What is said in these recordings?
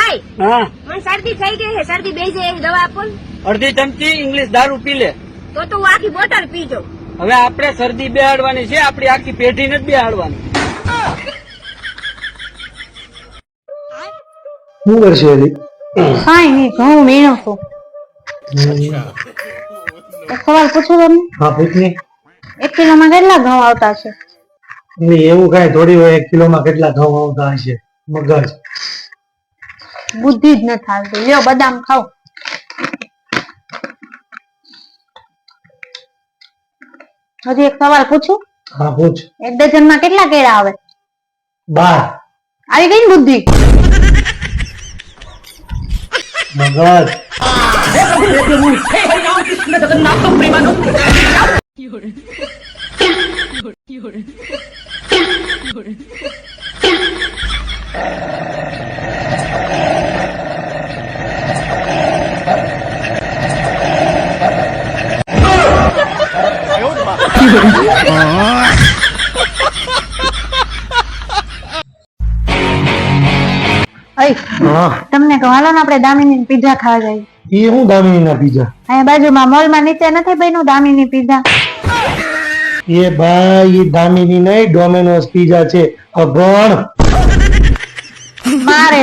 ભાઈ હા મને શરદી થઈ ગઈ છે, શરદી બેસી જાય એવી દવા આપો ને. અડધી ચમચી ઇંગ્લિશ દારૂ પી લે. તો હું આખી બોટલ પી જાઉં. હવે આપણે શરદી બેહાડવાની છે, આપણી આખી પેઢી નથી બેહાડવાની. શું કરશે હજી? કાંઈ નહીં, ઘઉં વીણો છું. એક સવાલ પૂછું તમને? હા પૂછની. 1 કિલોમાં કેટલા ઘઉં આવતા છે? એવું કઈ થોડી હોય 1 કિલોમાં કેટલા ઘઉં આવતા હશે? મગજ બુદ્ધિ જ નથી આવતી. લ્યો બદામ ખાઓ. હજી એક સવાલ પૂછું? હા પૂછ. 1 ડઝનમાં કેટલા કેળા આવે? 12. આવી ગઈ ને બુદ્ધિ? મગજ હા તમને કહો હાલો ને આપણે દામિની પીઝા ખાવા જઈએ. એ હું દામિની ના પીઝા? અહીંયા બાજુમાં મોલમાં નીચે નથી બન્યું દામિની પીઝા? એ ભાઈ એ દામિની નહીં, ડોમિનોઝ પીઝા છે. અભણ મારે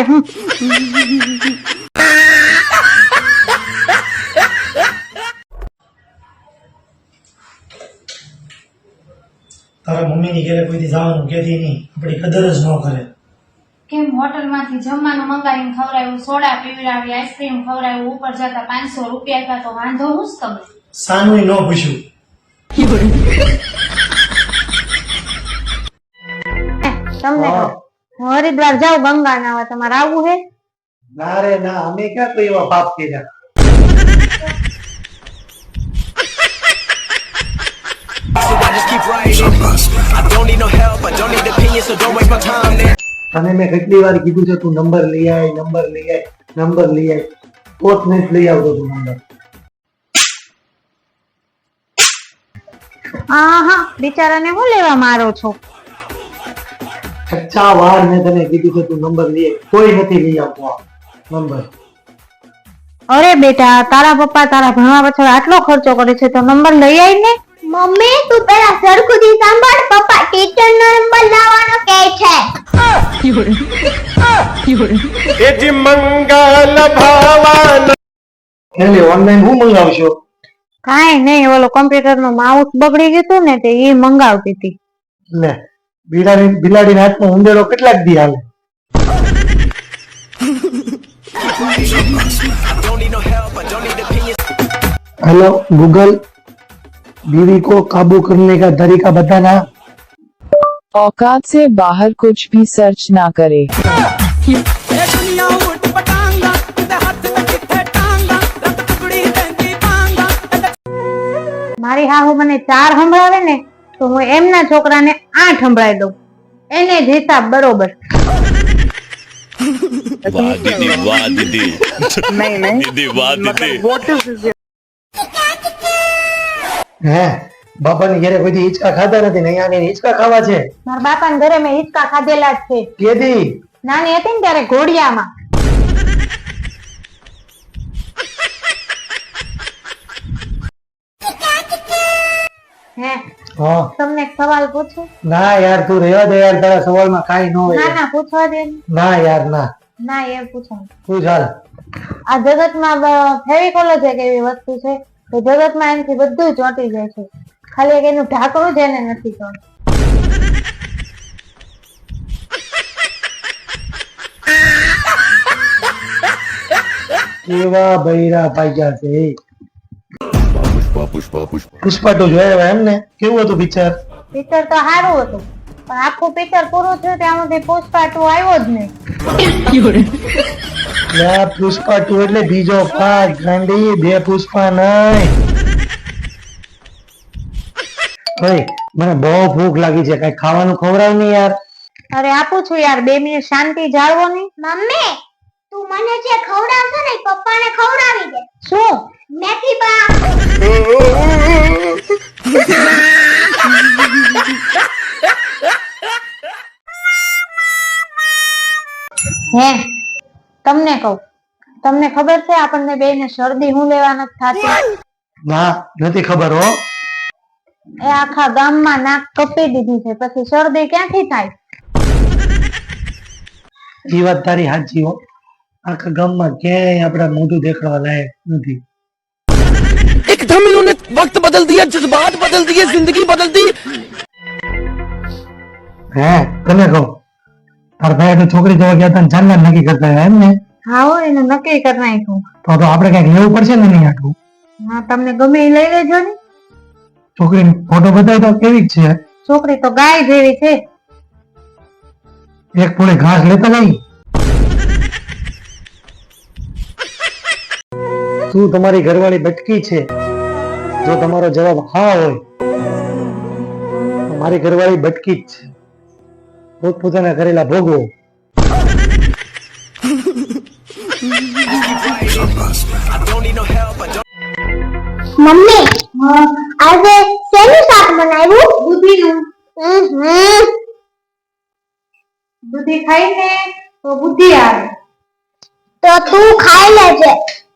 તારા મમ્મી ની ઘરે કોઈથી જવાનું કેતી નહીં, આપણી કદર જ ન કરે. કેમ હોટલ માંથી જમવાનું મંગાવીને ખવડાવ્યું, સોડા પીવડાવી, આઈસ્ક્રીમ ખવડાવ્યું, ઉપર જતા 500 રૂપિયા આપ્યા તો વાંધો હું જ તમે? સાનું ન પૂછ્યું. તમને કહું, હું હરિદ્વાર જાઉં ગંગા નાવા, તમારે આવવું હે? ના રે ના, અમે ક્યાં કોઈ એવા પાપ કર્યા. તને મેં કેટલી વાર કીધું છે તું નંબર લઈ આય, નંબર લઈ આય, નંબર લઈ આય, પોત નથી લઈ આવતો તું નંબર. હા બિચારાને હું લેવા મારો છો? 50 વાર મેં તને કીધું છે તું નંબર લઈ આય, કોઈ નથી લઈ આવતો આ નંબર. અરે બેટા, તારા પપ્પા તારા ભણવા પાછળ આટલો ખર્ચો કરે છે તો નંબર લઈ આય ને. મમ્મી તું પેલા સરખુથી સાંભળ, પપ્પા ટીચર નો નંબર લાવવાનો કહે છે. એજી મંગલ ભાવાન એટલે ઓનલાઈન હું મંગાવશો? કાંઈ નહીં, ઓલો કોમ્પ્યુટર નું માઉસ બગડી ગયું હતું ને તે એ મંગાવતી હતી. લે બિલાડી હાથમાં ઉંદેડો કેટલાક દી હાલે? हेलो गूगल, बीवी को काबू करने का तरीका बताना। औकात से बाहर कुछ भी सर्च ना करे। મારી હાહુ મને 4 સંભળાવે ને તો હું એમના છોકરાને 8 સંભળાવી દઉં, એને જ હિસાબ બરોબર. वाह दीदी वाह दीदी दीदी वाह दीदी હે બાપાની ઘરે કોઈ હિંચકા ખાધા નથી ને અહીંયા હિંચકા ખાવા છે? મારા બાપાના ઘરે મેં હિંચકા ખાધેલા જ છે. કેદી? નાની હતી ને ત્યારે ઘોડિયામાં. હે હા તમને એક સવાલ પૂછું? ના યાર તું રહેવા દે યાર, તારા સવાલમાં કાઈ ન હોય. ના પૂછવા દે ને. ના યાર ના, ના એ પૂછો. તું ચાલ. આ જગતમાં ફેવિકોલ જ એક એવી વસ્તુ છે કે જગતમાં એનાથી બધું ચોંટી જાય છે, ખાલી એક એનું ઢાંકણું જ એને નથી ચોંટતું. કેવા બૈરા પાગ્યા છે. पुष्पा પુષ્પા તો જોયા એમ ને? કેવું હતું પિક્ચર? પિક્ચર તો સારું હતું પણ આખું પિક્ચર પૂરું થયું ત્યાં સુધી પુષ્પા 2 આવ્યો જ નહીં. પુષ્પા 2 એટલે બીજો પાર્ટ ગાંડી, 2 પુષ્પા નહીં. ઓય મને બહુ ભૂખ લાગી છે, કઈ ખાવાનું ખવડાવ ને યાર. અરે આપું છું યાર, 2 મિનિટ શાંતિ જાળવો નહીં. મમ્મી તું મને જે ખવડાવશે ને પપ્પાને ખવડાવી દે. શું? મેથી બા. હે તમને કહું, તમને ખબર છે આપણને બેયને શરદી હું લેવા નથી થતી? ના નથી ખબર હો. એ આખા ગામમાં નાક કપી દીધી છે, પછી શરદી ક્યાંથી થાય? એ વાત તારી સાચી હો. આખા ગામમાં ક્યાંય આપડા મોઢું દેખાવા લાયક નથી. एकदम इन्होंने वक्त बदल दिया, जज्बात बदल दिए, जिंदगी बदल दी। હે તને કહું, તારા ભાઈ તો છોકરી જોવા ગયા હતા ને ચાંદા નક્કી કરતા હતા એમ ને? હા હો, એનું નક્કી કરી નાખ્યું. તો આપણે કઈક લેવું પડશે ને નહીં આટલું? હા, તમને ગમે એ લઈ લેજો ને. છોકરી ફોટો બતાવી તો કેવી છે? છોકરી તો ગાય જેવી છે. એક પૂળી ઘાસ લેતા નહીં. શું તમારી ઘરવાળી બટકી છે? જો તમારો જવાબ હા હોય તો મારી ઘરવાળી બટકી જ છે. પોતપોતાના કરેલા ભોગવો. મમ્મી આજે શેનું શાક બનાવ્યું? બુદ્ધિનું. હમ. દૂધી ખાઈને તો બુદ્ધિ આવે. તો તું ખાઈ લેજે.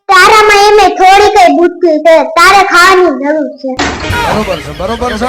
તારામાં એમે થોડી કઈ બુદ્ધિ છે, તારે ખાવાની જરૂર છે. बरोबर से